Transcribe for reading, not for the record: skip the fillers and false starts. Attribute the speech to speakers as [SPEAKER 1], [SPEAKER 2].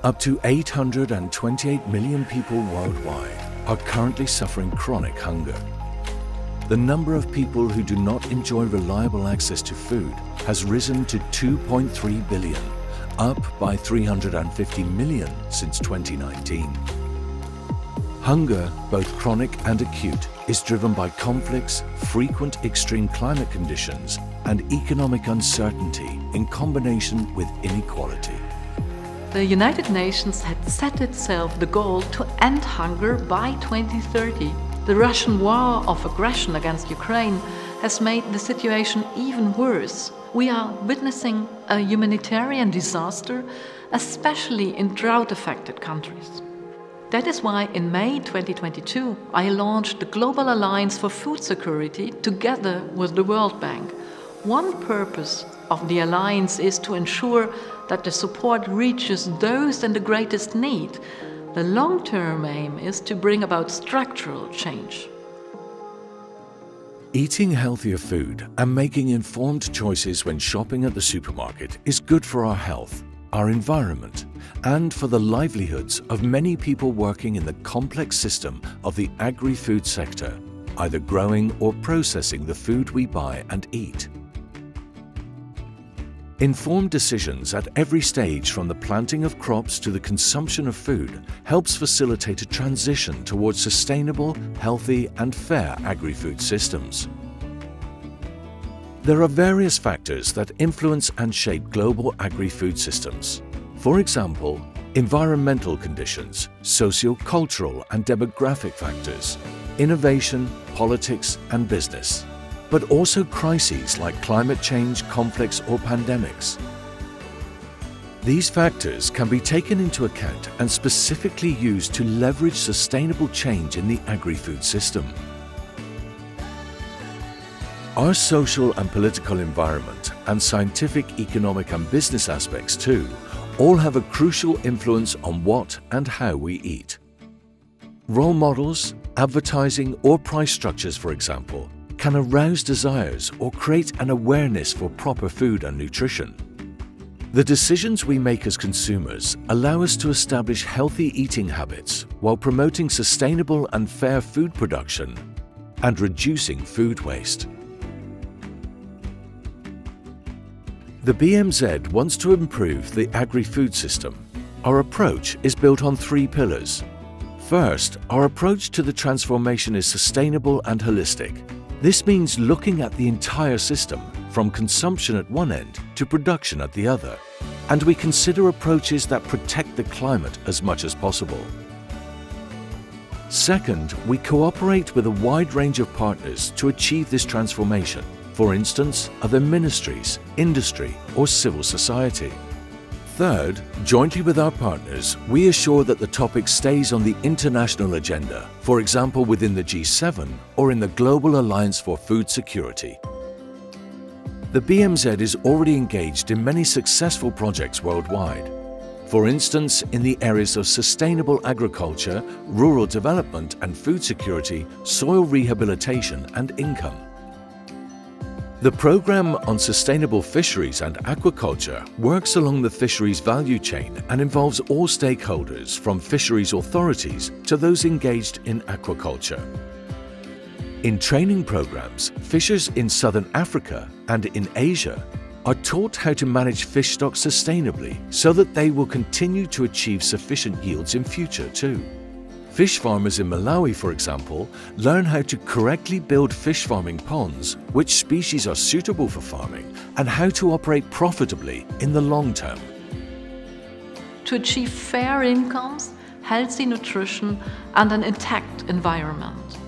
[SPEAKER 1] Up to 828 million people worldwide are currently suffering chronic hunger. The number of people who do not enjoy reliable access to food has risen to 2.3 billion, up by 350 million since 2019. Hunger, both chronic and acute, is driven by conflicts, frequent extreme climate conditions, and economic uncertainty in combination with inequality.
[SPEAKER 2] The United Nations had set itself the goal to end hunger by 2030. The Russian war of aggression against Ukraine has made the situation even worse. We are witnessing a humanitarian disaster, especially in drought-affected countries. That is why in May 2022 I launched the Global Alliance for Food Security together with the World Bank. One purpose of the alliance is to ensure that the support reaches those in the greatest need. The long-term aim is to bring about structural change.
[SPEAKER 1] Eating healthier food and making informed choices when shopping at the supermarket is good for our health, our environment, and for the livelihoods of many people working in the complex system of the agri-food sector, either growing or processing the food we buy and eat. Informed decisions at every stage, from the planting of crops to the consumption of food, helps facilitate a transition towards sustainable, healthy and fair agri-food systems. There are various factors that influence and shape global agri-food systems. For example, environmental conditions, socio-cultural and demographic factors, innovation, politics and business, but also crises like climate change, conflicts or pandemics. These factors can be taken into account and specifically used to leverage sustainable change in the agri-food system. Our social and political environment and scientific, economic and business aspects too all have a crucial influence on what and how we eat. Role models, advertising or price structures, for example, can arouse desires or create an awareness for proper food and nutrition. The decisions we make as consumers allow us to establish healthy eating habits while promoting sustainable and fair food production and reducing food waste. The BMZ wants to improve the agri-food system. Our approach is built on 3 pillars. First, our approach to the transformation is sustainable and holistic. This means looking at the entire system, from consumption at one end to production at the other, and we consider approaches that protect the climate as much as possible. Second, we cooperate with a wide range of partners to achieve this transformation, for instance, other ministries, industry, or civil society. Third, jointly with our partners, we assure that the topic stays on the international agenda, for example within the G7 or in the Global Alliance for Food Security. The BMZ is already engaged in many successful projects worldwide. For instance, in the areas of sustainable agriculture, rural development and food security, soil rehabilitation and income. The program on sustainable fisheries and aquaculture works along the fisheries value chain and involves all stakeholders, from fisheries authorities to those engaged in aquaculture. In training programs, fishers in Southern Africa and in Asia are taught how to manage fish stocks sustainably so that they will continue to achieve sufficient yields in future too. Fish farmers in Malawi, for example, learn how to correctly build fish farming ponds, which species are suitable for farming, and how to operate profitably in the long term.
[SPEAKER 2] To achieve fair incomes, healthy nutrition and an intact environment.